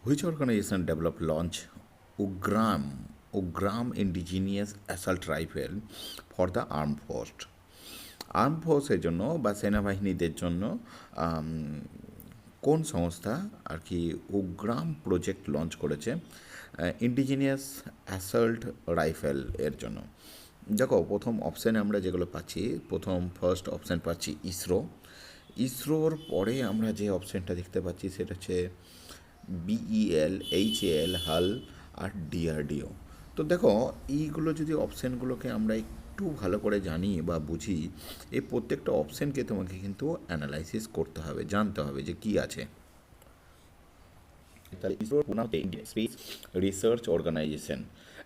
Which organization developed launch Ugram indigenous assault rifle for the armed force? Arm ফোর্সের জন্য বা সেনাবাহিনীদের জন্য আম, কোন সংস্থা আর কি উগ্রাম প্রজেক্ট লঞ্চ করেছে ইন্ডিজিনিয়াস অ্যাসল্ট রাইফেল এর জন্য? দেখো, প্রথম অপশানে আমরা যেগুলো পাচ্ছি, ফার্স্ট অপশান পাচ্ছি ইসরো। ইসরোর পরে আমরা যে অপশানটা দেখতে পাচ্ছি সেটা হচ্ছে বিইএল, এইচএএল, হাল আর ডিআরডিও। তো দেখো, এইগুলো যদি অপশানগুলোকে আমরা একটু ভালো করে জানি বা বুঝি, এই প্রত্যেকটা অপশানকে তোমাকে কিন্তু অ্যানালাইসিস করতে হবে, জানতে হবে যে কী আছে। তাহলে ইসরোর পুরো নাম হচ্ছে ইন্ডিয়ান স্পেস রিসার্চ অর্গানাইজেশন,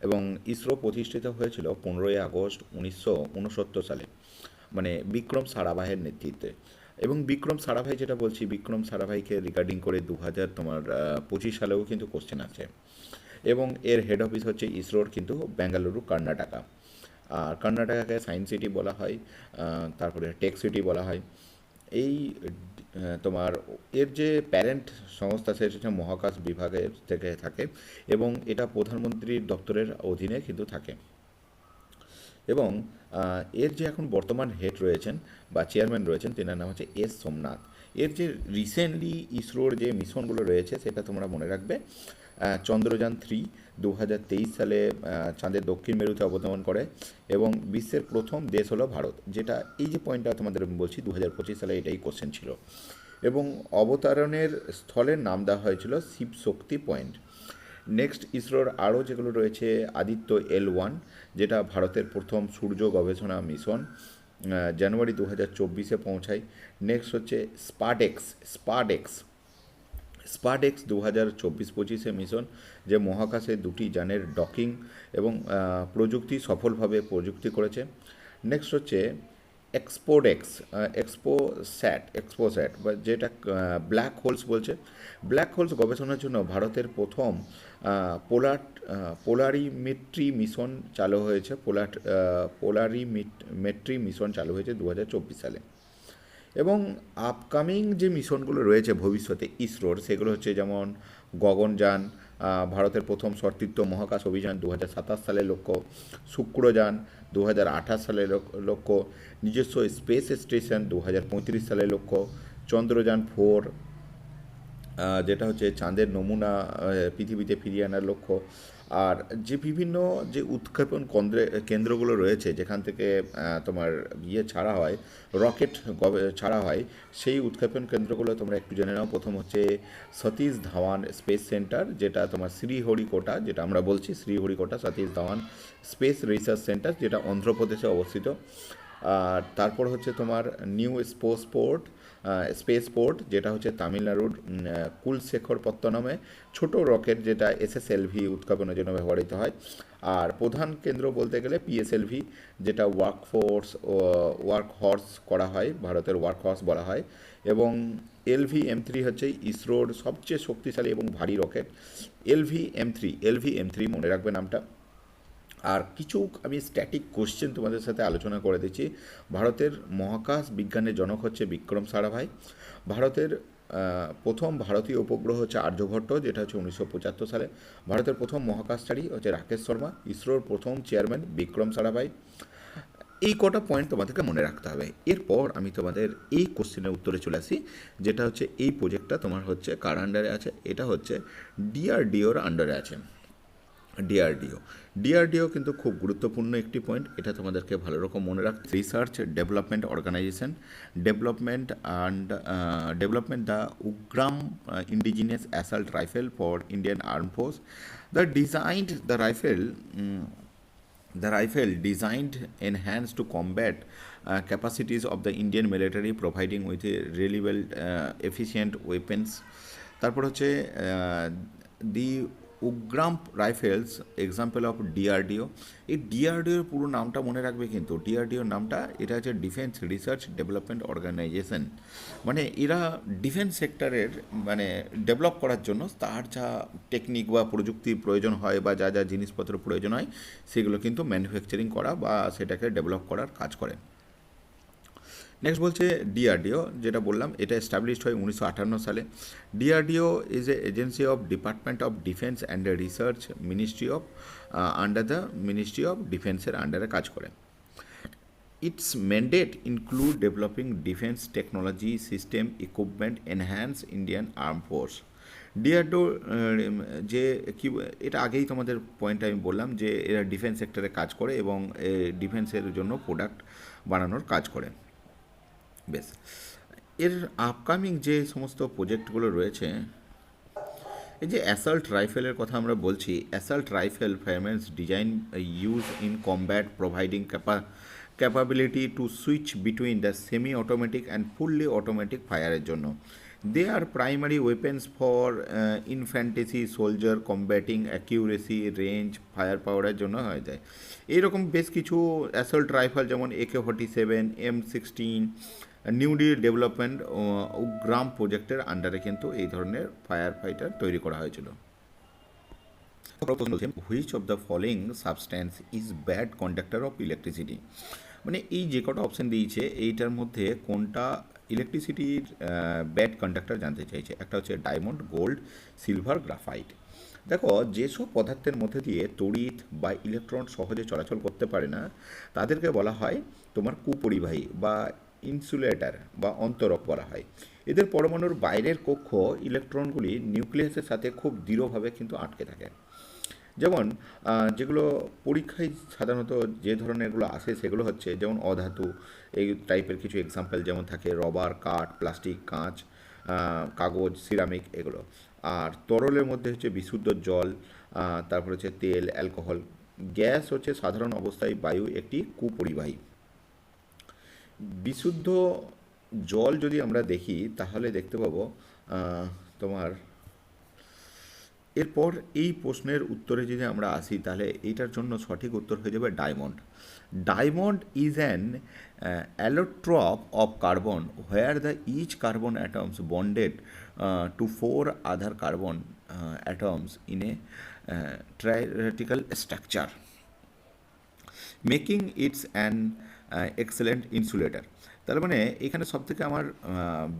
এবং ইসরো প্রতিষ্ঠিত হয়েছিল 15ই আগস্ট 1969 সালে, মানে বিক্রম সারাভাইয়ের নেতৃত্বে। এবং বিক্রম সারাভাই, যেটা বলছি, বিক্রম সারাভাইকে রিগার্ডিং করে 2025 সালেও কিন্তু কোশ্চেন আছে। এবং এর হেড অফিস হচ্ছে ইসরোর কিন্তু বেঙ্গালুরু, কর্ণাটকা। আর কর্ণাটকাকে সায়েন্স সিটি বলা হয়, তারপরে টেক সিটি বলা হয়। এই তোমার এর যে প্যারেন্ট সংস্থা সেটা হচ্ছে মহাকাশ বিভাগের থেকে থাকে, এবং এটা প্রধানমন্ত্রীর দপ্তরের অধীনে কিন্তু থাকে। এবং এর যে এখন বর্তমান হেড রয়েছেন বা চেয়ারম্যান রয়েছেন, তেনার নাম হচ্ছে এস সোমনাথ। এর যে রিসেন্টলি ইসরোর যে মিশনগুলো রয়েছে সেটা তোমরা মনে রাখবে। চন্দ্রযান 3 2023 সালে চাঁদের দক্ষিণ মেরুতে অবতরণ করে, এবং বিশ্বের প্রথম দেশ হলো ভারত, যেটা এই যে পয়েন্টটা তোমাদের আমি বলছি 2025 সালে এটাই কোশ্চেন ছিল। এবং অবতরণের স্থলের নাম দেওয়া হয়েছিল শিবশক্তি পয়েন্ট। নেক্সট, ইসরোর আরও যেগুলো রয়েছে, আদিত্য L1, যেটা ভারতের প্রথম সূর্য গবেষণা মিশন, জানুয়ারি 2024 পৌঁছায়। নেক্সট হচ্ছে স্পাডেক্স স্পাডেক্স স্পাডেক্স 2024-25 মিশন, যে মহাকাশে দুটি যানের ডকিং এবং প্রযুক্তি সফলভাবে প্রযুক্তি করেছে। নেক্সট হচ্ছে এক্সপোডেক্স এক্সপোস্যাট বা যেটা ব্ল্যাক হোলস বলছে। ব্ল্যাক হোলস গবেষণার জন্য ভারতের প্রথম পোলার পোলারিমেট্রি মিশন চালু হয়েছে। পোলারিমেট্রি মিশন চালু হয়েছে 2024 সালে। এবং আপকামিং যে মিশনগুলো রয়েছে ভবিষ্যতে ইসরোর, সেগুলো হচ্ছে যেমন গগনযান, ভারতের প্রথম সর্তীর্থ মহাকাশ অভিযান 2027 সালের লক্ষ্য, শুক্রযান 2028 সালের লক্ষ্য, নিজস্ব স্পেস স্টেশন 2035 সালের লক্ষ্য, চন্দ্রযান 4, যেটা হচ্ছে চাঁদের নমুনা পৃথিবীতে ফিরিয়ে আনার লক্ষ্য। আর যে বিভিন্ন যে উৎক্ষেপণ কেন্দ্রগুলো রয়েছে, যেখান থেকে তোমার ছাড়া হয়, রকেট ছাড়া হয়, সেই উৎক্ষেপণ কেন্দ্রগুলো তোমরা একটু জেনে নাও। প্রথম হচ্ছে সতীশ ধাওয়ান স্পেস সেন্টার, যেটা তোমার শ্রীহরিকোটা, যেটা আমরা বলছি Sriharikota Satish Dhawan space research centre, যেটা অন্ধ্রপ্রদেশে অবস্থিত। আর তারপর হচ্ছে তোমার নিউ স্পেস পোর্ট, যেটা হচ্ছে তামিলনাড়ুর কুলশেখরপত্তনমে, ছোট রকেট যেটা SSLV উৎক্ষেপণের জন্য ব্যবহৃত হয়। আর প্রধান কেন্দ্র বলতে গেলে PSLV, যেটা ওয়ার্ক হর্স করা হয়, ভারতের ওয়ার্ক হর্স বলা হয়। এবং LV-M3 হচ্ছে ইসরোর সবচেয়ে শক্তিশালী এবং ভারী রকেট। LV-M3 মনে রাখবে নামটা। আর কিছু আমি স্ট্যাটিক কোশ্চেন তোমাদের সাথে আলোচনা করে দিচ্ছি। ভারতের মহাকাশ বিজ্ঞানের জনক হচ্ছে বিক্রম সারাভাই। ভারতের প্রথম ভারতীয় উপগ্রহ হচ্ছে আর্যভট্ট, যেটা হচ্ছে 1975 সালে। ভারতের প্রথম মহাকাশচারী হচ্ছে রাকেশ শর্মা। ইসরোর প্রথম চেয়ারম্যান বিক্রম সারাভাই। এই কটা পয়েন্ট তোমাদেরকে মনে রাখতে হবে। এরপর আমি তোমাদের এই কোশ্চেনের উত্তরে চলে আসি, যেটা হচ্ছে এই প্রজেক্টটা তোমার হচ্ছে কার আন্ডারে আছে? এটা হচ্ছে ডিআরডিওর আন্ডারে আছে। ডিআরডিও ডিআরডিও কিন্তু খুব গুরুত্বপূর্ণ একটি পয়েন্ট, এটা তোমাদেরকে ভালো রকম মনে রাখতে। Research development organisation, development the Ugram indigenous assault rifle for Indian arm force. The designed the rifle designed enhanced to combat capacities of the Indian military, providing with a reliable efficient weapons. তারপর হচ্ছে দি উগ্রাম rifles example of DRDO. এই ডিআরডিওর পুরো নামটা মনে রাখবে, কিন্তু ডিআরডিওর নামটা এটা হচ্ছে ডিফেন্স রিসার্চ ডেভেলপমেন্ট অর্গানাইজেশন। মানে এরা ডিফেন্স সেক্টরের মানে ডেভেলপ করার জন্য তার যা টেকনিক বা প্রযুক্তির প্রয়োজন হয় বা যা যা জিনিসপত্র প্রয়োজন হয়, সেগুলো কিন্তু ম্যানুফ্যাকচারিং করা বা সেটাকে ডেভেলপ করার কাজ করে। নেক্সট বলছে ডিআরডিও, যেটা বললাম এটা এস্টাবলিশড হয় 1958 সালে। DRDO is a agency of department of defence and research ministry of under the ministry of ডিফেন্সের আন্ডারে কাজ করে। It's mandate include developing defence technology system equipment enhance Indian arm force. DRDO যে কি, এটা আগেই তোমাদের পয়েন্ট আমি বললাম যে এরা ডিফেন্স সেক্টরে কাজ করে এবং ডিফেন্সের জন্য প্রোডাক্ট বানানোর কাজ করে। বেশ, এর আপকামিং যে সমস্ত প্রজেক্টগুলো রয়েছে, এই যে অ্যাসাল্ট রাইফেলের কথা আমরা বলছি, assault rifle firearms design use in combat providing capability to switch between the semi automatic and fully automatic ফায়ারের জন্য। They are primary weapons for infantry soldier combating accuracy range fire পাওয়ারের জন্য হয়ে যায়। এইরকম বেশ কিছু অ্যাসল্ট রাইফেল যেমন AK-47, M16 নিউলি ডেভেলপমেন্ট গ্রাম প্রজেক্টের আন্ডারে কিন্তু এই ধরনের ফায়ার ফাইটার তৈরি করা হয়েছিল। Which of the following substance is bad conductor of electricity, মানে এই যে কটা অপশান দিয়েছে এইটার মধ্যে কোনটা ইলেকট্রিসিটির ব্যাড কন্ডাক্টর জানতে চাইছে। একটা হচ্ছে ডায়মন্ড, গোল্ড, সিলভার, গ্রাফাইট। দেখো, যেসব পদার্থের মধ্যে দিয়ে তড়িৎ বা ইলেকট্রন সহজে চলাচল করতে পারে না তাদেরকে বলা হয় তোমার কুপরিবাহী বা ইনসুলেটর বা অন্তরক বলা হয়। এদের পরমাণুর বাইরের কক্ষ ইলেকট্রনগুলি নিউক্লিয়াসের সাথে খুব দৃঢ়ভাবে কিন্তু আটকে থাকে। যেমন যেগুলো পরীক্ষায় সাধারণত যে ধরনেরগুলো আসে সেগুলো হচ্ছে যেমন অধাতু, এই টাইপের কিছু এক্সাম্পল যেমন থাকে রবার, কাঠ, প্লাস্টিক, কাঁচ, কাগজ, সিরামিক এগুলো। আর তরলের মধ্যে হচ্ছে বিশুদ্ধ জল, তারপর হচ্ছে তেল, অ্যালকোহল। গ্যাস হচ্ছে সাধারণ অবস্থায় বায়ু একটি কুপরিবাহী। বিশুদ্ধ জল যদি আমরা দেখি তাহলে দেখতে পাবো তোমার এরপর এই প্রশ্নের উত্তরে যদি আমরা আসি তাহলে এইটার জন্য সঠিক উত্তর হয়ে যাবে diamond. Diamond is an allotrope of carbon where the each carbon atoms bonded to 4 other carbon atoms in a tetrahedral structure, making its an excellent insulator. তার মানে এখানে সবথেকে আমার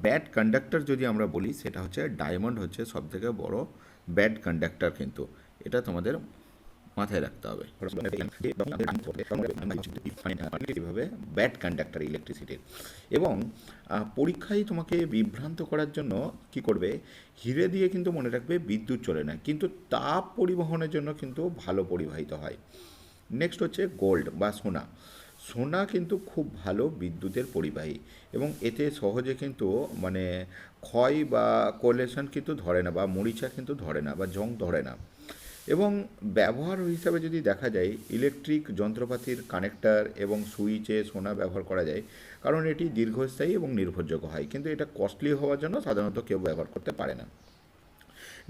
ব্যাড কন্ডাক্টর যদি আমরা বলি সেটা হচ্ছে ডায়মন্ড হচ্ছে সবথেকে বড় ব্যাড কন্ডাক্টর, কিন্তু এটা তোমাদের মাথায় রাখতে হবে এইভাবে ব্যাড কন্ডাক্টর ইলেকট্রিসিটির। এবং পরীক্ষায় তোমাকে বিভ্রান্ত করার জন্য কি করবে, হিরে দিয়ে কিন্তু মনে রাখবে বিদ্যুৎ চলে না, কিন্তু তাপ পরিবহনের জন্য কিন্তু ভালো পরিবাহিত হয়। নেক্সট হচ্ছে গোল্ড বা সোনা। সোনা কিন্তু খুব ভালো বিদ্যুতের পরিবাহী এবং এতে সহজে কিন্তু মানে ক্ষয় বা কোলেশন কিন্তু ধরে না, বা মরিচা কিন্তু ধরে না, বা জং ধরে না। এবং ব্যবহার হিসাবে যদি দেখা যায় ইলেকট্রিক যন্ত্রপাতির কানেক্টর এবং সুইচে সোনা ব্যবহার করা যায়, কারণ এটি দীর্ঘস্থায়ী এবং নির্ভরযোগ্য হয়, কিন্তু এটা কস্টলি হওয়ার জন্য সাধারণত কেউ ব্যবহার করতে পারে না।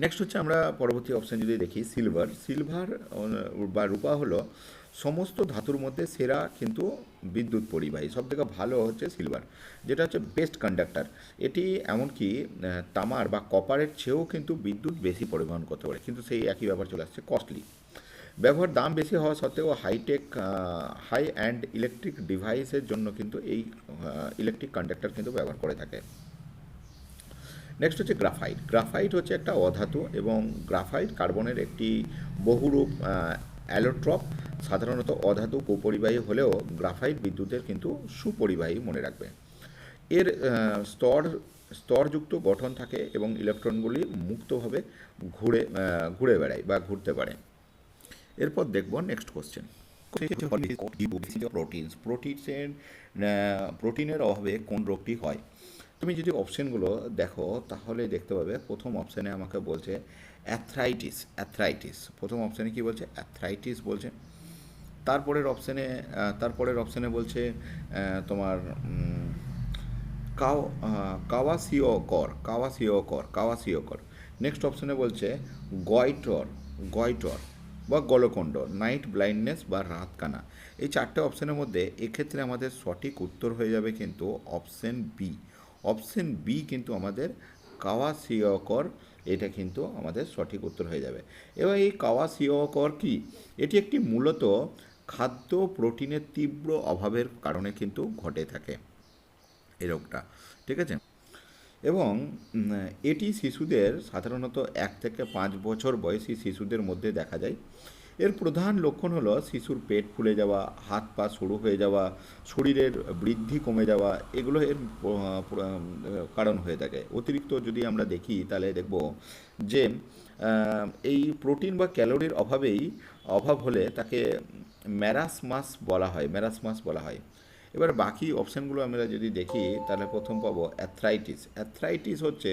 নেক্সট হচ্ছে আমরা পরবর্তী অপশান যদি দেখি সিলভার। সিলভার বা রূপা হলো সমস্ত ধাতুর মধ্যে সেরা কিন্তু বিদ্যুৎ পরিবাহী, সবথেকে ভালো হচ্ছে সিলভার, যেটা হচ্ছে বেস্ট কন্ডাক্টর। এটি এমনকি তামার বা কপারের চেয়েও কিন্তু বিদ্যুৎ বেশি পরিবহন করতে পারে, কিন্তু সেই একই ব্যাপার চলে আসছে কস্টলি। ব্যবহার দাম বেশি হওয়া সত্ত্বেও হাই অ্যান্ড ইলেকট্রিক ডিভাইসের জন্য কিন্তু এই ইলেকট্রিক কন্ডাক্টর কিন্তু ব্যবহার করে থাকে। নেক্সট হচ্ছে গ্রাফাইট। গ্রাফাইট হচ্ছে একটা অধাতু এবং গ্রাফাইট কার্বনের একটি বহুরূপ অ্যালোট্রপ। সাধারণত অধাতু কুপরিবাহী হলেও গ্রাফাইট বিদ্যুতের কিন্তু সুপরিবাহী, মনে রাখবে। এর স্তরযুক্ত গঠন থাকে এবং ইলেকট্রনগুলি মুক্তভাবে ঘুরে বেড়ায় বা ঘুরতে পারে। এরপর দেখব নেক্সট কোশ্চেন। প্রোটিনের অভাবে কোন রোগটি হয়? তুমি যদি অপশানগুলো দেখো তাহলে দেখতে পাবে প্রথম অপশানে আমাকে বলছে অ্যাথরাইটিস। প্রথম অপশানে কি বলছে? অ্যাথরাইটিস বলছে। তারপরের অপশানে বলছে তোমার কাওয়াসিওকর। নেক্সট অপশানে বলছে গয়টর বা গলকণ্ড, নাইট ব্লাইন্ডনেস বা রাতকানা। এই চারটে অপশানের মধ্যে এক্ষেত্রে আমাদের সঠিক উত্তর হয়ে যাবে কিন্তু অপশান বি। অপশান বি কিন্তু আমাদের কাওয়াসিওকর, এটা কিন্তু আমাদের সঠিক উত্তর হয়ে যাবে। এবার এই কাওয়াসিওকর কি? এটি একটি মূলত খাদ্য প্রোটিনের তীব্র অভাবের কারণে কিন্তু ঘটে থাকে। এই রোগটা, ঠিক আছে। এবং এটি শিশুদের সাধারণত 1 থেকে 5 বছর বয়সী শিশুদের মধ্যে দেখা যায়। এর প্রধান লক্ষণ হলো শিশুর পেট ফুলে যাওয়া, হাত পা সরু হয়ে যাওয়া, শরীরের বৃদ্ধি কমে যাওয়া, এগুলো এর কারণ হয়ে থাকে। অতিরিক্ত যদি আমরা দেখি তাহলে দেখব যে এই প্রোটিন বা ক্যালোরির অভাব হলে তাকে ম্যারাসমাস বলা হয়। এবার বাকি অপশানগুলো আমরা যদি দেখি তাহলে প্রথম পাবো অ্যাথরাইটিস। অ্যাথরাইটিস হচ্ছে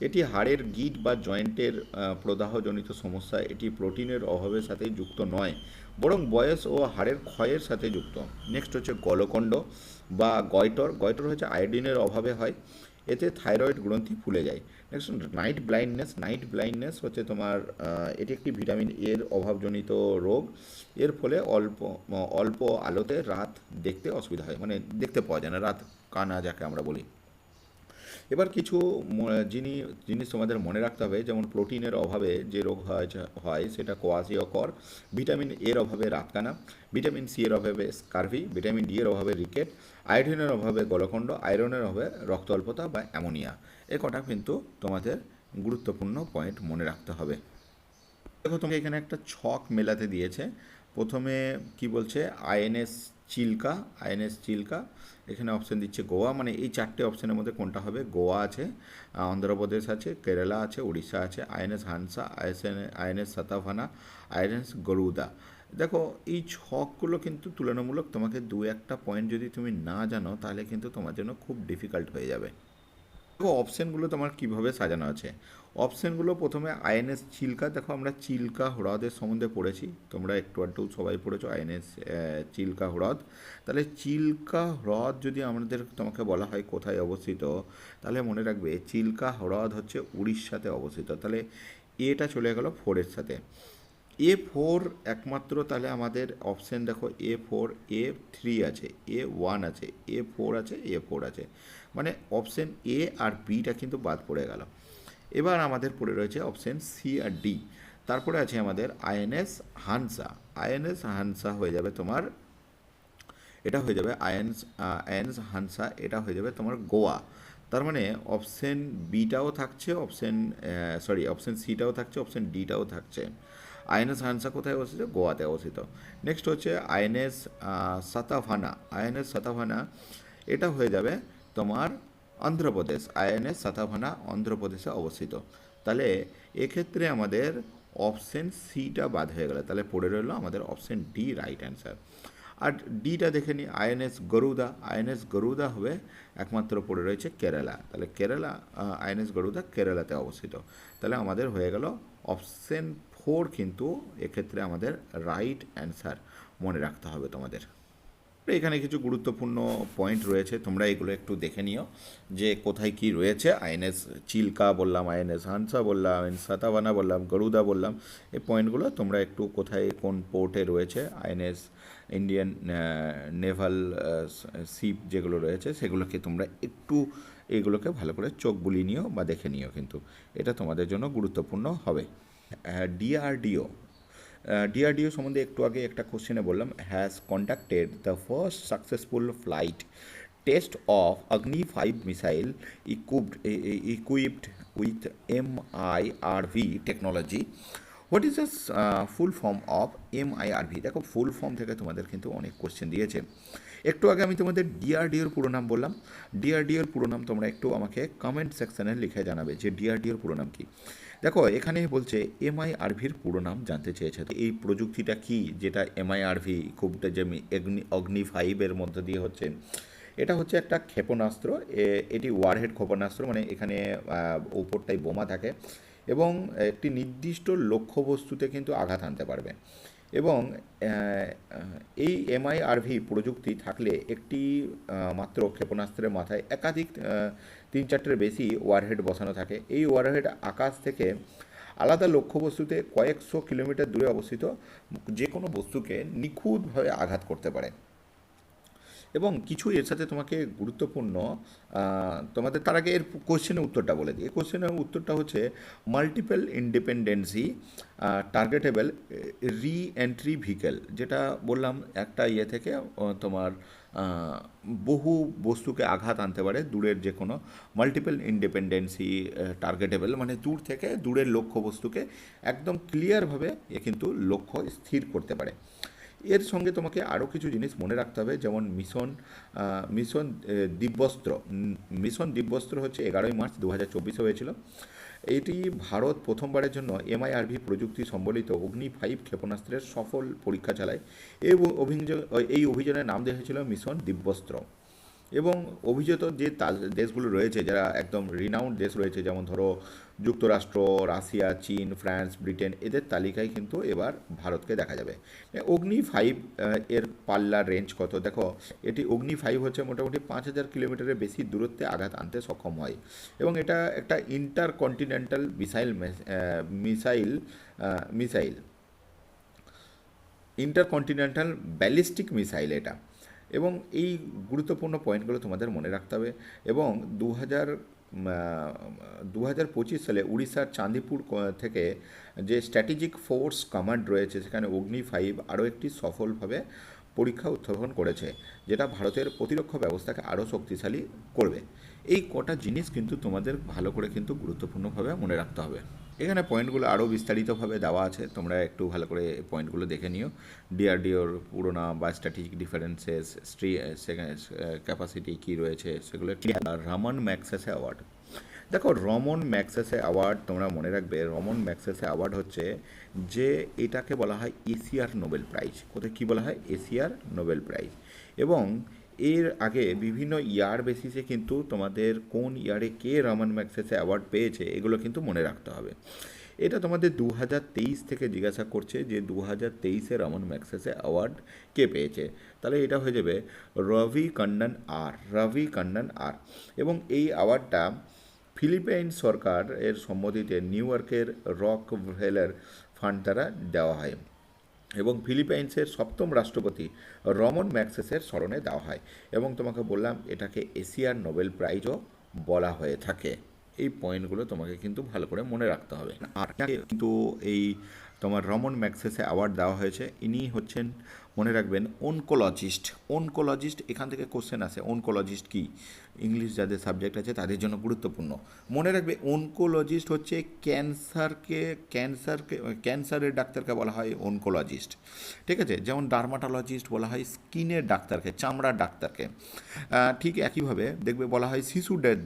এটি হাড়ের গিঁট বা জয়েন্টের প্রদাহজনিত সমস্যা। এটি প্রোটিনের অভাবের সাথে যুক্ত নয়, বরং বয়স ও হাড়ের ক্ষয়ের সাথে যুক্ত। নেক্সট হচ্ছে গলকণ্ড বা গয়টর। গয়টর হচ্ছে আয়োডিনের অভাবে হয়, এতে থাইরয়েড গ্রন্থি ফুলে যায়। Next night blindness. Night blindness হচ্ছে তোমার এটি একটি ভিটামিন এর অভাবজনিত রোগ। এর ফলে অল্প অল্প আলোতে রাত দেখতে অসুবিধা হয়, মানে দেখতে পাওয়া যায় না, রাত কানা যাকে আমরা বলি। এবার কিছু জিনিস তোমাদের মনে রাখতে হবে, যেমন প্রোটিনের অভাবে যে রোগ হয় সেটা কোয়াশিয়কর, ভিটামিন এর অভাবে রাতকানা, ভিটামিন সি এর অভাবে স্কারভি, ভিটামিন ডি এর অভাবে রিকেট, আয়োডিনের অভাবে গলকণ্ড, আয়রনের অভাবে রক্ত অল্পতা বা অ্যামোনিয়া। এ কটা কিন্তু তোমাদের গুরুত্বপূর্ণ পয়েন্ট মনে রাখতে হবে। দেখো তোমাকে এখানে একটা ছক মেলাতে দিয়েছে। প্রথমে কি বলছে, আইএনএস চিল্কা। এখানে অপশান দিচ্ছে গোয়া, মানে এই 4টে অপশানের মধ্যে কোনটা হবে? গোয়া আছে, অন্ধ্রপ্রদেশ আছে, কেরালা আছে, উড়িষ্যা আছে। INS হানসা, INS সাতাভানা, INS গরুদা। দেখো এই ছকগুলো কিন্তু তুলনামূলক, তোমাকে 2-1টা পয়েন্ট যদি তুমি না জানো তাহলে কিন্তু তোমার জন্য খুব ডিফিকাল্ট হয়ে যাবে। দেখো অপশানগুলো তোমার কিভাবে সাজানো আছে। অপশানগুলো প্রথমে আইএনএস চিল্কা। দেখো আমরা চিল্কা হ্রদের সম্বন্ধে পড়েছি, তোমরা একটু আধটু সবাই পড়েছো আইএনএস চিল্কা হ্রদ। তাহলে চিল্কা হ্রদ যদি আমাদের তোমাকে বলা হয় কোথায় অবস্থিত, তাহলে মনে রাখবে চিল্কা হ্রদ হচ্ছে উড়িষ্যাতে অবস্থিত। তাহলে এটা চলে গেল 4-এর সাথে। A4 একমাত্র, তাহলে আমাদের অপশান দেখো A4, A3 আছে, A1 আছে, A4 আছে, A4 আছে, মানে অপশান এ আর বিটা কিন্তু বাদ পড়ে গেল। এবার আমাদের পড়ে রয়েছে অপশান সি আর ডি। তারপরে আছে আমাদের আইএনএস হানসা হয়ে যাবে তোমার, এটা হয়ে যাবে আইএনএস হানসা, এটা হয়ে যাবে তোমার গোয়া। তার মানে অপশান বিটাও থাকছে, অপশান সিটাও থাকছে, অপশান ডিটাও থাকছে। আইএনএস হানসা কোথায় অবস্থিত? গোয়াতে অবস্থিত। নেক্সট হচ্ছে আইএনএস সাতাভানা, এটা হয়ে যাবে তোমার অন্ধ্রপ্রদেশ। আইএনএস সাতাভানা অন্ধ্রপ্রদেশে অবস্থিত। তাহলে এক্ষেত্রে আমাদের অপশান সিটা বাদ হয়ে গেল, তাহলে পড়ে রইল আমাদের অপশান ডি রাইট অ্যান্সার। আর ডিটা দেখে নিই, আইএনএস গরুদা হবে একমাত্র পড়ে রয়েছে কেরালা। তাহলে আইএনএস গরুদা কেরালাতে অবস্থিত। তাহলে আমাদের হয়ে গেল অপশান 4 কিন্তু এক্ষেত্রে আমাদের রাইট অ্যান্সার মনে রাখতে হবে তোমাদের। এখানে কিছু গুরুত্বপূর্ণ পয়েন্ট রয়েছে, তোমরা এগুলো একটু দেখে নিও যে কোথায় কি রয়েছে। আইএনএস চিল্কা বললাম, আইএনএস হানসা বললাম, আইএনএস সাতাভানা বললাম, গরুদা বললাম। এই পয়েন্টগুলো তোমরা একটু কোথায় কোন পোর্টে রয়েছে, আইএনএস ইন্ডিয়ান নেভাল শিপ যেগুলো রয়েছে সেগুলোকে তোমরা একটু এগুলোকে ভালো করে চোখ বুলিয়ে নিও বা দেখে নিও, কিন্তু এটা তোমাদের জন্য গুরুত্বপূর্ণ হবে। ডিআরডিও সম্বন্ধে একটু আগে একটা কোশ্চেনে বললাম, has conducted the first successful flight test of Agni five missile equipped with MIRV technology. What is the full form of MIRV? দেখো ফুল ফর্ম থেকে তোমাদের কিন্তু অনেক কোশ্চেন দিয়েছে। একটু আগে আমি তোমাদের ডিআরডিওর পুরো নাম বললাম, ডিআরডিওর পুরো নাম তোমরা একটু আমাকে কমেন্ট সেকশানে লিখে জানাবে যে ডিআরডিওর পুরো নাম কী। দেখো এখানে বলছে MIRVর পুরো নাম জানতে চেয়েছে, তো এই প্রযুক্তিটা কি যেটা MIRV খুবটা যে অগ্নি-5-এর মধ্যে দিয়ে হচ্ছে, এটা হচ্ছে একটা ক্ষেপণাস্ত্র। এটি ওয়ারহেড ক্ষেপণাস্ত্র, মানে এখানে উপরটাই বোমা থাকে এবং একটি নির্দিষ্ট লক্ষ্যবস্তুতে কিন্তু আঘাত আনতে পারবে। এবং এই MIRV প্রযুক্তি থাকলে একটি মাত্র ক্ষেপণাস্ত্রের মাথায় একাধিক 3-4টের বেশি ওয়ারহেড বসানো থাকে। এই ওয়ারহেড আকাশ থেকে আলাদা লক্ষ্যবস্তুতে কয়েকশো কিলোমিটার দূরে অবস্থিত যে কোনো বস্তুকে নিখুঁতভাবে আঘাত করতে পারে। এবং কিছু এর সাথে তোমাকে গুরুত্বপূর্ণ তোমাদের তার আগে এর কোশ্চেনের উত্তরটা বলে দিই। কোশ্চেনের উত্তরটা হচ্ছে মাল্টিপল ইন্ডিপেন্ডেন্সি টার্গেটেবল রি এন্ট্রি ভেহিকেল, যেটা বললাম একটা ইয়ে থেকে তোমার বহু বস্তুকে আঘাত আনতে পারে দূরের যে কোনো। মাল্টিপল ইন্ডিপেন্ডেন্সি টার্গেটেবল মানে দূর থেকে দূরের লক্ষ্য বস্তুকে একদম ক্লিয়ারভাবে এ কিন্তু লক্ষ্য স্থির করতে পারে। এর সঙ্গে তোমাকে আরও কিছু জিনিস মনে রাখতে হবে, যেমন মিশন দিব্যস্ত্র। মিশন দিব্যস্ত্র হচ্ছে 11ই মার্চ 2024 হয়েছিল। এটি ভারত প্রথমবারের জন্য MIRV প্রযুক্তি সম্বলিত অগ্নি-5 ক্ষেপণাস্ত্রের সফল পরীক্ষা চালায়। এই অভিযানের নাম দেওয়া হয়েছিল মিশন দিব্যস্ত্র। এবং অভিজাত যে দেশগুলো রয়েছে, যারা একদম রিনাউন্ড দেশ রয়েছে, যেমন ধরো যুক্তরাষ্ট্র, রাশিয়া, চীন, ফ্রান্স, ব্রিটেন, এদের তালিকায় কিন্তু এবার ভারতকে দেখা যাবে। অগ্নি-5 এর পাল্লার রেঞ্জ কত দেখো, এটি অগ্নি-5 হচ্ছে মোটামুটি 5,000 কিলোমিটারের বেশি দূরত্বে আঘাত আনতে সক্ষম হয়। এবং এটা একটা intercontinental missile intercontinental ballistic missile এটা। এবং এই গুরুত্বপূর্ণ পয়েন্টগুলো তোমাদের মনে রাখতে হবে। এবং 2025 সালে উড়িষ্যার চাঁদিপুর থেকে যে স্ট্র্যাটেজিক ফোর্স কমান্ড রয়েছে, সেখানে অগ্নি-5 আরও একটি সফলভাবে পরীক্ষা উত্থাপন করেছে, যেটা ভারতের প্রতিরক্ষা ব্যবস্থাকে আরও শক্তিশালী করবে। এই কটা জিনিস কিন্তু তোমাদের ভালো করে কিন্তু গুরুত্বপূর্ণভাবে মনে রাখতে হবে। এখানে পয়েন্টগুলো আরও বিস্তারিতভাবে দেওয়া আছে, তোমরা একটু ভালো করে পয়েন্টগুলো দেখে নিও। ডিআরডিওর পুরোনা বা স্ট্র্যাটেজিক ডিফারেন্সেস, ক্যাপাসিটি কী রয়েছে সেগুলো। রমন ম্যাগসেসে অ্যাওয়ার্ড দেখো, রমন ম্যাগসেসে অ্যাওয়ার্ড তোমরা মনে রাখবে, রমন ম্যাগসেসে অ্যাওয়ার্ড হচ্ছে যে এটাকে বলা হয় এশিয়ার নোবেল প্রাইজ। কোথায় কী বলা হয়? এশিয়ার নোবেল প্রাইজ। এবং এর আগে বিভিন্ন ইয়ার বেসিসে কিন্তু তোমাদের কোন ইয়ারে কে রমন ম্যাগসেসে অ্যাওয়ার্ড পেয়েছে এগুলো কিন্তু মনে রাখতে হবে। এটা তোমাদের 2023 থেকে জিজ্ঞাসা করছে যে 2023-এ রমন ম্যাগসেসে অ্যাওয়ার্ড কে পেয়েছে। তাহলে এটা হয়ে যাবে রবি কান্নন আর। এবং এই অ্যাওয়ার্ডটা ফিলিপাইন সরকার এর সম্মতিতে নিউ ইয়র্কের রক ভেলার ফান্ড দ্বারা দেওয়া হয়। এবং ফিলিপাইন্সের 7ম রাষ্ট্রপতি রমন ম্যাগসেসের স্মরণে দেওয়া হয়। এবং তোমাকে বললাম এটাকে এশিয়ার নোবেল প্রাইজও বলা হয়ে থাকে। এই পয়েন্টগুলো তোমাকে কিন্তু ভালো করে মনে রাখতে হবে। আর কিন্তু এই তোমার রমন ম্যাগসেসে অ্যাওয়ার্ড দেওয়া হয়েছে, ইনি হচ্ছেন, মনে রাখবেন, অনকোলজিস্ট। এখান থেকে কোশ্চেন আসে, অনকোলজিস্ট কি? ইংলিশ যাদের সাবজেক্ট আছে তাদের জন্য গুরুত্বপূর্ণ। মনে রাখবে অনকোলজিস্ট হচ্ছে ক্যান্সারের ডাক্তারকে বলা হয় অনকোলজিস্ট। ঠিক আছে, যেমন ডার্মাটোলজিস্ট বলা হয় স্কিনের ডাক্তারকে, চামড়ার ডাক্তারকে। ঠিক একইভাবে দেখবে বলা হয় শিশুদের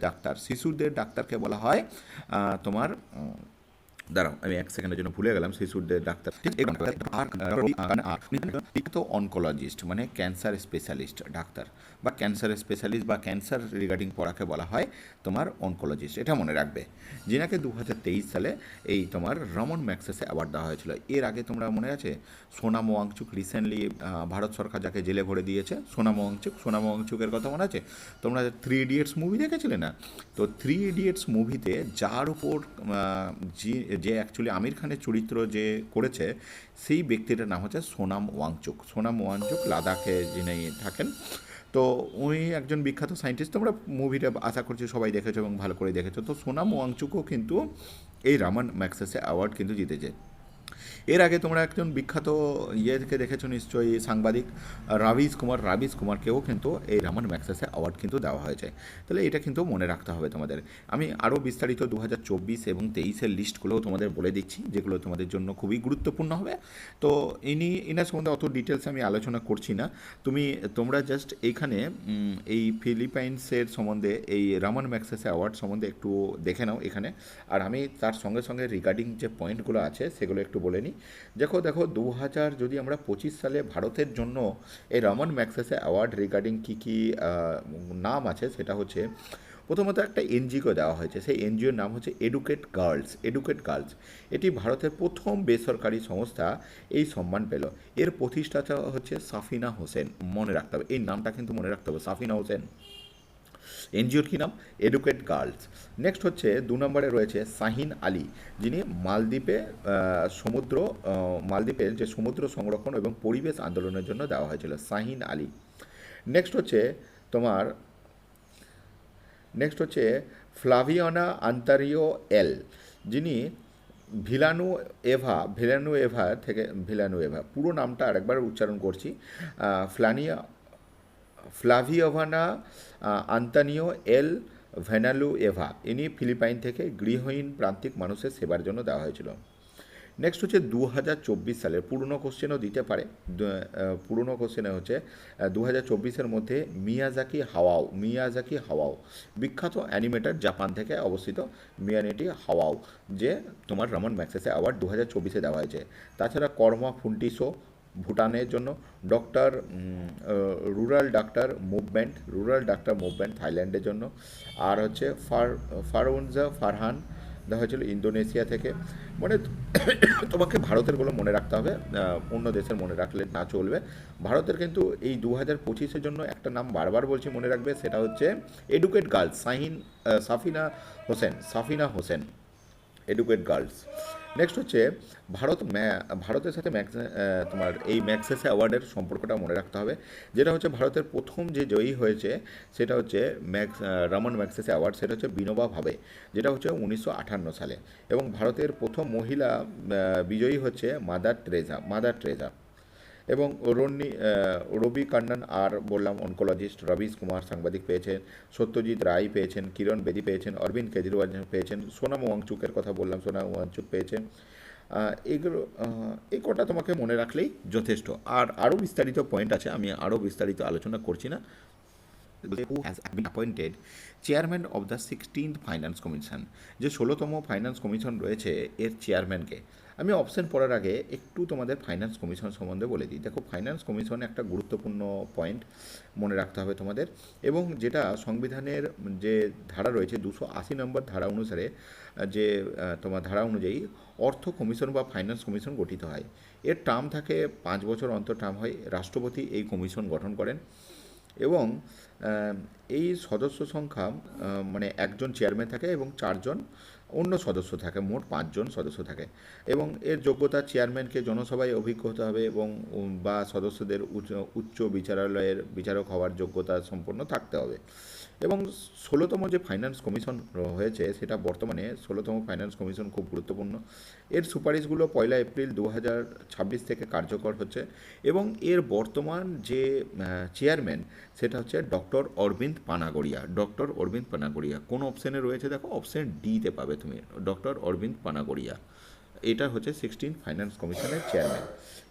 ডাক্তারকে বলা হয় তোমার দাঁড়াও, আমি 1 সেকেন্ডের জন্য ভুলে গেলাম, শিশুদের ডাক্তার। তো অনকোলজিস্ট মানে ক্যান্সার স্পেশালিস্ট ডাক্তার, বা ক্যান্সার স্পেশালিস্ট বা ক্যান্সার রিগার্ডিং পড়াকে বলা হয় তোমার অনকোলজিস্ট। এটা মনে রাখবে। যিনাকে 2023 সালে এই তোমার রমন ম্যাগসেসে অ্যাওয়ার্ড দেওয়া হয়েছিল। এর আগে তোমরা মনে আছে সোনাম ওয়াংচুক, রিসেন্টলি ভারত সরকার যাকে জেলে ভরে দিয়েছে, সোনাম ওয়াংচুকের কথা মনে আছে? তোমরা 3 ইডিয়টস মুভি দেখেছিলে না? তো 3 ইডিয়টস মুভিতে যার উপর যে অ্যাকচুয়ালি আমির খানের চরিত্র যে করেছে, সেই ব্যক্তিটার নাম হচ্ছে সোনাম ওয়াংচুক, লাদাখে যিনি থাকেন। তো উনি একজন বিখ্যাত সায়েন্টিস্ট। তোমরা মুভিটা আশা করছি সবাই দেখেছো এবং ভালো করে দেখেছো। তো সোনাম ওয়াংচুকও কিন্তু এই রমন ম্যাগসেসে অ্যাওয়ার্ড কিন্তু জিতেছে। এর আগে তোমরা একজন বিখ্যাত ইয়েকে দেখেছো নিশ্চয়ই, সাংবাদিক রাবিশ কুমারকেও কিন্তু এই রমন ম্যাগসেসে অ্যাওয়ার্ড কিন্তু দেওয়া হয়েছে। তাহলে এটা কিন্তু মনে রাখতে হবে তোমাদের। আমি আরও বিস্তারিত 2024 এবং 23-এর লিস্টগুলোও তোমাদের বলে দিচ্ছি, যেগুলো তোমাদের জন্য খুবই গুরুত্বপূর্ণ হবে। তো ইনার সম্বন্ধে অত ডিটেলস আমি আলোচনা করছি না। তোমরা জাস্ট এইখানে এই ফিলিপাইন্সের সম্বন্ধে, এই রমন ম্যাগসেসে অ্যাওয়ার্ড সম্বন্ধে একটু দেখে নাও এখানে। আর আমি তার সঙ্গে সঙ্গে রিগার্ডিং যে পয়েন্টগুলো আছে সেগুলো একটু বলে নিই। দেখো 2025 সালে ভারতের জন্য এই রমন ম্যাগসেসে অ্যাওয়ার্ড রিগার্ডিং কী নাম আছে, সেটা হচ্ছে প্রথমত একটা এনজিও দেওয়া হয়েছে। সেই এনজিওর নাম হচ্ছে এডুকেট গার্লস। এটি ভারতের প্রথম বেসরকারি সংস্থা এই সম্মান পেল। এর প্রতিষ্ঠাতা হচ্ছে সাফিনা হোসেন। মনে রাখতে হবে, এই নামটা কিন্তু মনে রাখতে হবে, সাফিনা হোসেন। এনজিওর কী নাম? Educate girls. নেক্সট হচ্ছে 2 নম্বরে রয়েছে শাহিন আলী, যিনি মালদ্বীপের যে সমুদ্র সংরক্ষণ এবং পরিবেশ আন্দোলনের জন্য দেওয়া হয়েছিল, শাহিন আলী। নেক্সট হচ্ছে তোমার ফ্লাভিয়ানা আন্তারিও এল, যিনি ভিলানুয়েভা পুরো নামটা আরেকবার উচ্চারণ করছি, ফ্লানিয়া ফ্লাভিওভানা আন্তানিও এল ভেনালুয়েভা, ইনি ফিলিপাইন থেকে গৃহহীন প্রান্তিক মানুষের সেবার জন্য দেওয়া হয়েছিল। নেক্সট হচ্ছে 2024 সালের পুরনো কোশ্চেনও দিতে পারে। পুরনো কোশ্চেনে হচ্ছে 2024-এর মধ্যে মিয়াজাকি হাওয়াও বিখ্যাত অ্যানিমেটর, জাপান থেকে অবস্থিত মিয়ানেটি হাওয়াও, যে তোমার রমন ম্যাগসেসে অ্যাওয়ার্ড 2024-এ দেওয়া হয়েছে। তাছাড়া কর্মা ফুন্টিসো ভুটানের জন্য, ডক্টর রুরাল ডাক্তার মুভমেন্ট থাইল্যান্ডের জন্য, আর হচ্ছে ফারউনজা ফারহান দেওয়া হয়েছিল ইন্দোনেশিয়া থেকে। মানে তোমাকে ভারতেরগুলো মনে রাখতে হবে, অন্য দেশের মনে রাখলে না চলবে। ভারতের কিন্তু এই 2025-এর জন্য একটা নাম বারবার বলছি মনে রাখবে, সেটা হচ্ছে educate girls, Safina Hossain, educate girls. Next হচ্ছে ভারতের সাথে তোমার এই ম্যাগসেসে অ্যাওয়ার্ডের সম্পর্কটা মনে রাখতে হবে, যেটা হচ্ছে ভারতের প্রথম যে জয়ী হয়েছে সেটা হচ্ছে রমন ম্যাগসেসে অ্যাওয়ার্ড, সেটা হচ্ছে বিনোবা ভাবে, যেটা হচ্ছে 1958 সালে। এবং ভারতের প্রথম মহিলা বিজয়ী হচ্ছে মাদার ট্রেজা। এবং রবি কান্নান, আর বললাম অনকোলজিস্ট, রবিশ কুমার সাংবাদিক পেয়েছেন, সত্যজিৎ রায় পেয়েছেন, কিরণ বেদি পেয়েছেন, অরবিন্দ কেজরিওয়াল পেয়েছেন, সোনাম ওয়াংচুকের কথা বললাম, সোনাম ওয়াংচুক পেয়েছেন। এগুলো এই কটা তোমাকে মনে রাখলেই যথেষ্ট। আর আরও বিস্তারিত পয়েন্ট আছে, আমি আরও বিস্তারিত আলোচনা করছি না। who has been appointed chairman of the 16th finance commission, যে 16তম ফাইন্যান্স কমিশন রয়েছে এর চেয়ারম্যানকে। আমি অপশন পড়ার আগে একটু তোমাদের ফাইন্যান্স কমিশন সম্বন্ধে বলে দিই। দেখো, ফাইন্যান্স কমিশন একটা গুরুত্বপূর্ণ পয়েন্ট মনে রাখতে হবে তোমাদের, এবং যেটা সংবিধানের যে ধারা রয়েছে 280 নম্বর ধারা অনুসারে, যে তোমার ধারা অনুযায়ী অর্থ কমিশন বা ফাইন্যান্স কমিশন গঠিত হয়। এর টার্ম থাকে 5 বছর অন্তর টার্ম হয়। রাষ্ট্রপতি এই কমিশন গঠন করেন, এবং এই সদস্য সংখ্যা মানে একজন চেয়ারম্যান থাকে এবং 4জন অন্য সদস্য থাকে, মোট 5জন সদস্য থাকে। এবং এর যোগ্যতা, চেয়ারম্যানকে জনসভায় অভিজ্ঞ হতে হবে এবং বা সদস্যদের উচ্চ বিচারালয়ের বিচারক হওয়ার যোগ্যতা সম্পন্ন থাকতে হবে। এবং 16তম যে ফাইন্যান্স কমিশন হয়েছে, সেটা বর্তমানে 16তম ফাইন্যান্স কমিশন খুব গুরুত্বপূর্ণ। এর সুপারিশগুলো 1 এপ্রিল 2026 থেকে কার্যকর হচ্ছে, এবং এর বর্তমান যে চেয়ারম্যান সেটা হচ্ছে ডক্টর অরবিন্দ পানাগড়িয়া। কোন অপশানে রয়েছে দেখো, অপশান ডিতে পাবে তুমি, ডক্টর অরবিন্দ পানাগড়িয়া। এটা হচ্ছে 16th ফাইন্যান্স কমিশনের চেয়ারম্যান।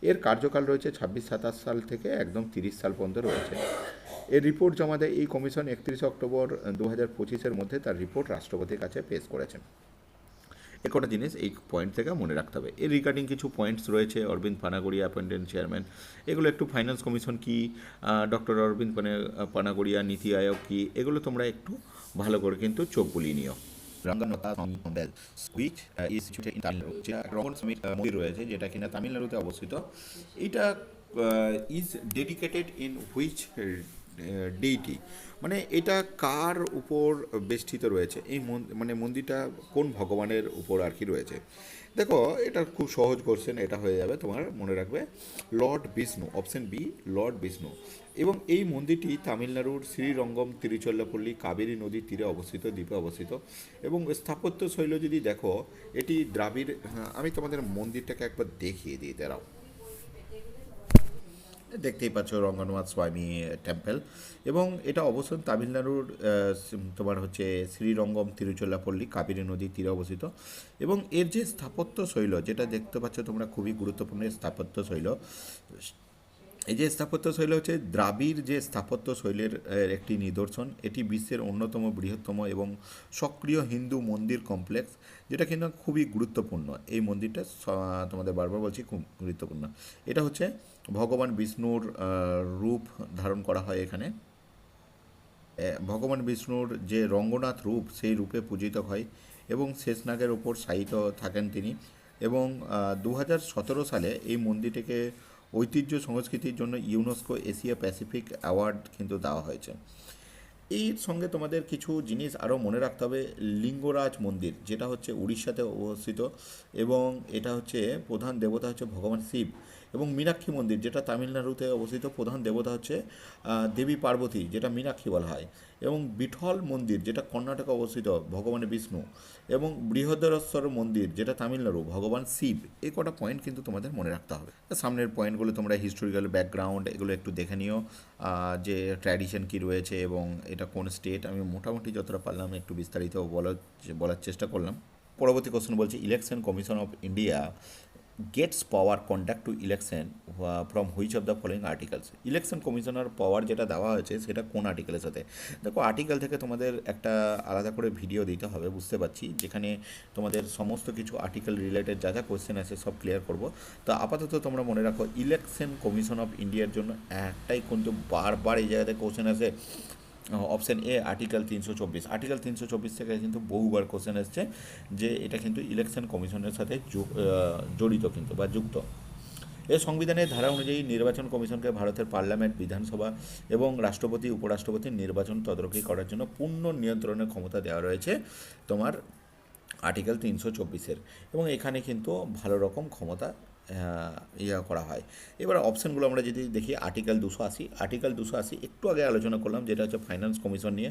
এর কার্যকাল রয়েছে 26-27 সাল থেকে একদম 30 সাল পর্যন্ত রয়েছে। এর রিপোর্ট জমা দেয় এই কমিশন 31 অক্টোবর 2025-এর মধ্যে তার রিপোর্ট রাষ্ট্রপতির কাছে পেশ করেছেন। এ কটা জিনিস এই পয়েন্ট থেকে মনে রাখতে হবে। এর রিগার্ডিং কিছু পয়েন্টস রয়েছে, অরবিন্দ পানাগড়িয়া অ্যাপয়েন্টেড চেয়ারম্যান, এগুলো একটু ফাইন্যান্স কমিশন কি, ডক্টর অরবিন্দ পানাগড়িয়া নীতি আয়োগ কি, এগুলো তোমরা একটু ভালো করে কিন্তু চোখ বুলিয়ে নিও। রাঙ্গানতা মন্দির which is situated in Tamil Nadu, যেটা রঙ্গন স্বামীর মন্দির রয়েছে, যেটা কিনা তামিলনাড়ুতে অবস্থিত। এটা is dedicated in which deity, মানে এটা কার উপর বেষ্টিত রয়েছে, এই মানে মন্দিরটা কোন ভগবানের উপর আর কি রয়েছে। দেখো, এটা খুব সহজ কোশ্চেন, এটা হয়ে যাবে তোমার, মনে রাখবে lord Vishnu, option B lord Vishnu. এবং এই মন্দিরটি তামিলনাড়ুর শ্রীরঙ্গম তিরুচিরাপল্লী কাবেরী নদীর তীরে অবস্থিত, দ্বীপে অবস্থিত। এবং স্থাপত্য শৈল যদি দেখো, এটি দ্রাবিড়, আমি তোমাদের মন্দিরটাকে একবার দেখিয়ে দিই, দাঁড়াও। দেখতেই পাচ্ছ রঙ্গনাথ স্বামী টেম্পল, এবং এটা অবস্থান তামিলনাড়ুর তোমার হচ্ছে শ্রীরঙ্গম তিরুচিরাপল্লী কাবেরী নদীর তীরে অবস্থিত। এবং এর যে স্থাপত্য শৈল, যেটা দেখতে পাচ্ছ তোমরা, খুবই গুরুত্বপূর্ণ স্থাপত্য শৈল। এই যে স্থাপত্য শৈল হচ্ছে দ্রাবিড় যে স্থাপত্য শৈলের একটি নিদর্শন। এটি বিশ্বের অন্যতম বৃহত্তম এবং সক্রিয় হিন্দু মন্দির কমপ্লেক্স, যেটা কিনা খুবই গুরুত্বপূর্ণ। এই মন্দিরটা তোমাদের বারবার বলছি, খুব গুরুত্বপূর্ণ। এটা হচ্ছে ভগবান বিষ্ণুর রূপ ধারণ করা হয় এখানে। ভগবান বিষ্ণুর যে রঙ্গনাথ রূপ, সেই রূপে পূজিত হয়, এবং শেষনাগের ওপর শায়িত থাকেন তিনি। এবং 2017 সালে এই মন্দিরটিকে ঐতিহ্য সংস্কৃতির জন্য ইউনেস্কো এশিয়া প্যাসিফিক অ্যাওয়ার্ড কিন্তু দেওয়া হয়েছে। এর সঙ্গে তোমাদের কিছু জিনিস আরও মনে রাখতে হবে। লিঙ্গরাজ মন্দির, যেটা হচ্ছে উড়িষ্যাতে অবস্থিত, এবং এটা হচ্ছে প্রধান দেবতা হচ্ছে ভগবান শিব। এবং মীনাক্ষী মন্দির, যেটা তামিলনাড়ুতে অবস্থিত, প্রধান দেবতা হচ্ছে দেবী পার্বতী, যেটা মীনাক্ষী বলা হয়। এবং বিঠল মন্দির, যেটা কর্ণাটকে অবস্থিত, ভগবান বিষ্ণু। এবং বৃহদেশ্বর মন্দির, যেটা তামিলনাড়ু, ভগবান শিব। এই কটা পয়েন্ট কিন্তু তোমাদের মনে রাখতে হবে। সামনের পয়েন্টগুলো তোমরা হিস্টোরিক্যাল ব্যাকগ্রাউন্ড এগুলো একটু দেখে নিও, যে ট্র্যাডিশন কী রয়েছে এবং এটা কোন স্টেট। আমি মোটামুটি যতটা পারলাম একটু বিস্তারিত বলার চেষ্টা করলাম। পরবর্তী কোশ্চেন বলছে, election commission of India gets power conduct to election from which of the following articles. Election commissioner power যেটা দেওয়া হয়েছে সেটা কোন আর্টিকেলের সাথে? দেখো, আর্টিকেল থেকে তোমাদের একটা আলাদা করে ভিডিও দিতে হবে, বুঝতে পারছি, যেখানে তোমাদের সমস্ত কিছু আর্টিকেল রিলেটেড যা যা কোয়েশ্চেন আছে সব ক্লিয়ার করব। তো আপাতত তোমরা মনে রাখো, ইলেকশন কমিশন অফ ইন্ডিয়ার জন্য একটাই কিন্তু বারবার এই জায়গাতে কোশ্চেন আছে, অপশান এ আর্টিকেল 324। আর্টিকেল 324 থেকে কিন্তু বহুবার কোশ্চেন এসছে যে এটা কিন্তু ইলেকশন কমিশনের সাথে জড়িত কিন্তু বা যুক্ত। এর সংবিধানের ধারা অনুযায়ী নির্বাচন কমিশনকে ভারতের পার্লামেন্ট, বিধানসভা এবং রাষ্ট্রপতি উপরাষ্ট্রপতির নির্বাচন তদারকি করার জন্য পূর্ণ নিয়ন্ত্রণের ক্ষমতা দেওয়া রয়েছে তোমার আর্টিকেল 324-এর। এবং এখানে কিন্তু ভালো রকম ক্ষমতা করা হয়। এবার অপশানগুলো আমরা যদি দেখি, আর্টিকেল 280, আর্টিকেল 280 একটু আগে আলোচনা করলাম, যেটা হচ্ছে ফাইন্যান্স কমিশন নিয়ে।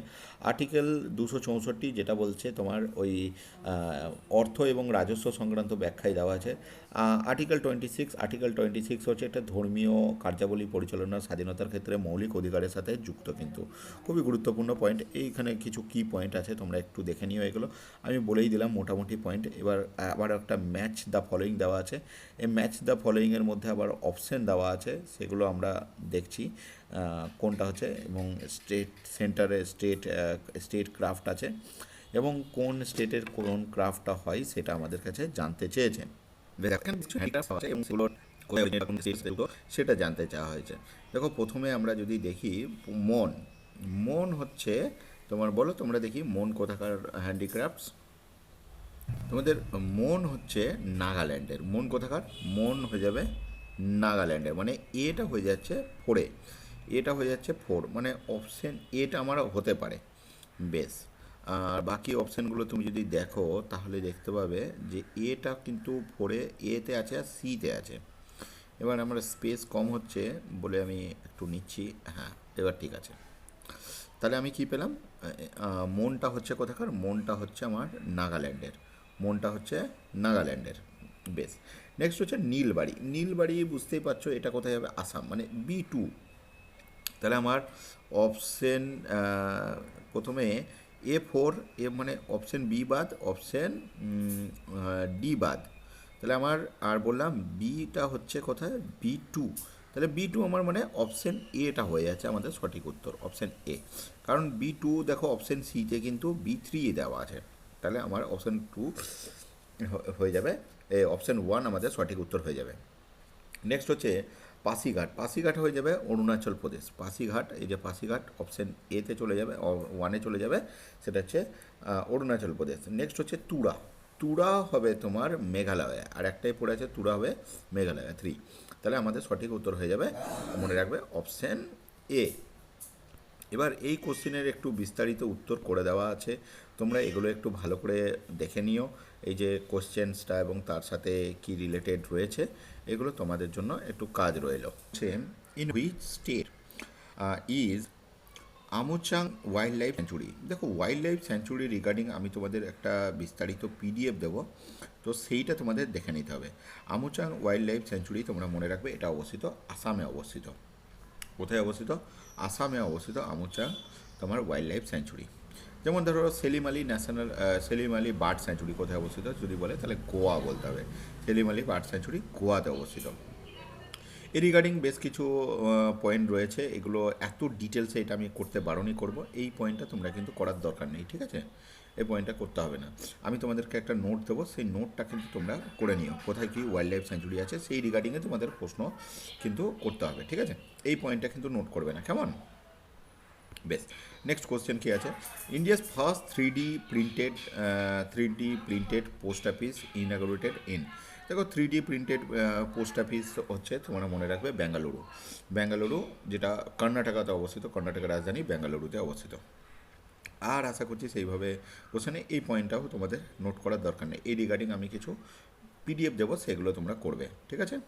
আর্টিকেল 264 যেটা বলছে তোমার ওই অর্থ এবং রাজস্ব সংক্রান্ত ব্যাখ্যায় দেওয়া আছে। আর্টিকেল 26, আর্টিকেল 26 হচ্ছে একটা ধর্মীয় কার্যাবলী পরিচালনার স্বাধীনতার ক্ষেত্রে মৌলিক অধিকারের সাথে যুক্ত, কিন্তু খুবই গুরুত্বপূর্ণ পয়েন্ট। এইখানে কিছু কি পয়েন্ট আছে তোমরা একটু দেখে নিও, এগুলো আমি বলেই দিলাম মোটামুটি পয়েন্ট। এবার আবার একটা ম্যাচ দ্য ফলোয়িং দেওয়া আছে। এই ম্যাচ দ্য ফলোয়িংয়ের মধ্যে আবার অপশান দেওয়া আছে, সেগুলো আমরা দেখছি কোনটা হচ্ছে, এবং স্টেট সেন্টারে স্টেট ক্রাফট আছে, এবং কোন স্টেটের কোন ক্রাফটটা হয় সেটা আমাদের কাছে জানতে চেয়েছে। এবং সেটা জানতে চাওয়া হয়েছে। দেখো, প্রথমে আমরা যদি দেখি মন, মন হচ্ছে তোমার, বলো তোমরা দেখি মন কোথাকার হ্যান্ডিক্রাফটস। তোমাদের মন হচ্ছে নাগাল্যান্ডের। মন কোথাকার? মন হয়ে যাবে নাগাল্যান্ডের, মানে এটা হয়ে যাচ্ছে ফোরে, এটা হয়ে যাচ্ছে ফোর, মানে অপশান এটা আমার হতে পারে। বেশ, আর বাকি অপশানগুলো তুমি যদি দেখো তাহলে দেখতে পাবে যে এটা কিন্তু ফোরে এতে আছে আর সিতে আছে। এবার আমরা স্পেস কম হচ্ছে বলে আমি একটু নিচ্ছি, হ্যাঁ এবার ঠিক আছে। তাহলে আমি কি পেলাম? মনটা হচ্ছে কোথাকার? মনটা হচ্ছে আমার নাগাল্যান্ডের, মনটা হচ্ছে নাগাল্যান্ডের। বেশ, নেক্সট হচ্ছে নীলবাড়ি। নীলবাড়ি বুঝতেই পারছো এটা কোথায় যাবে? আসাম, মানে B2। তাহলে আমার অপশান প্রথমে A4, এ মানে অপশান বি বাদ, অপশান ডি বাদ। তাহলে আমার আর বললাম বিটা হচ্ছে কোথায়? B2। তাহলে B2 আমার মানে অপশান এটা হয়ে যাচ্ছে আমাদের সঠিক উত্তর, অপশান এ। কারণ B2 দেখো অপশান সিতে কিন্তু B3 দেওয়া আছে, তাহলে আমার অপশান 2 হয়ে যাবে, অপশান 1 আমাদের সঠিক উত্তর হয়ে যাবে। নেক্সট হচ্ছে পাসিঘাট। পাসিঘাট হয়ে যাবে অরুণাচল প্রদেশ। পাসিঘাট, এই যে পাসিঘাট অপশান এতে চলে যাবে, 1-এ চলে যাবে, সেটা হচ্ছে অরুণাচল প্রদেশ। নেক্সট হচ্ছে তুরা। তুরা হবে তোমার মেঘালয়, আর একটাই পড়ে আছে, তুরা হবে মেঘালয় 3। তাহলে আমাদের সঠিক উত্তর হয়ে যাবে, মনে রাখবে, অপশান এ। এবার এই কোশ্চেনের একটু বিস্তারিত উত্তর করে দেওয়া আছে, তোমরা এগুলো একটু ভালো করে দেখে নিও, এই যে কোশ্চেন্সটা এবং তার সাথে কি রিলেটেড রয়েছে, এগুলো তোমাদের জন্য একটু কাজ রইল। In which state is Amchang wild life sanctuary? দেখো, ওয়াইল্ড লাইফ স্যাঞ্চুরি রিগার্ডিং আমি তোমাদের একটা বিস্তারিত PDF দেবো, তো সেইটা তোমাদের দেখে নিতে হবে। আমুচাং ওয়াইল্ড লাইফ স্যাঞ্চুরি তোমরা মনে রাখবে এটা অবস্থিত আসামে অবস্থিত। কোথায় অবস্থিত? আসামে অবস্থিত আমুচাং তোমার ওয়াইল্ড লাইফ স্যাঞ্চুরি। যেমন ধরো সেলিম আলী বার্ড স্যাঞ্চুরি কোথায় অবস্থিত যদি বলে, তাহলে গোয়া বলতে হবে। সেলিম আলী বার্ড স্যাঞ্চুরি গোয়াতে অবস্থিত। এ রিগার্ডিং বেশ কিছু পয়েন্ট রয়েছে, এগুলো এত ডিটেলসে এটা আমি করতে বারণই করব। এই পয়েন্টটা তোমরা কিন্তু করার দরকার নেই, ঠিক আছে? এই পয়েন্টটা করতে হবে না। আমি তোমাদেরকে একটা নোট দেবো, সেই নোটটা কিন্তু তোমরা করে নিও, কোথায় কি ওয়াইল্ড লাইফ স্যাঞ্চুরি আছে সেই রিগার্ডিংয়ে তোমাদের প্রশ্ন কিন্তু করতে হবে, ঠিক আছে? এই পয়েন্টটা কিন্তু নোট করবে না, কেমন? বেশ, নেক্সট কোশ্চেন কী আছে? India's first 3D printed post office inaugurated in. দেখো, 3D প্রিন্টেড পোস্ট অফিস হচ্ছে তোমরা মনে রাখবে বেঙ্গালুরু। বেঙ্গালুরু, যেটা কর্ণাটকাতে অবস্থিত, কর্ণাটকের রাজধানী বেঙ্গালুরুতে অবস্থিত। আর আশা করছি সেইভাবে কোশ্চেনে এই পয়েন্টটাও তোমাদের নোট করার দরকার নেই। এই রিগার্ডিং আমি কিছু পিডিএফ দেবো, সেগুলো তোমরা করবে, ঠিক আছে।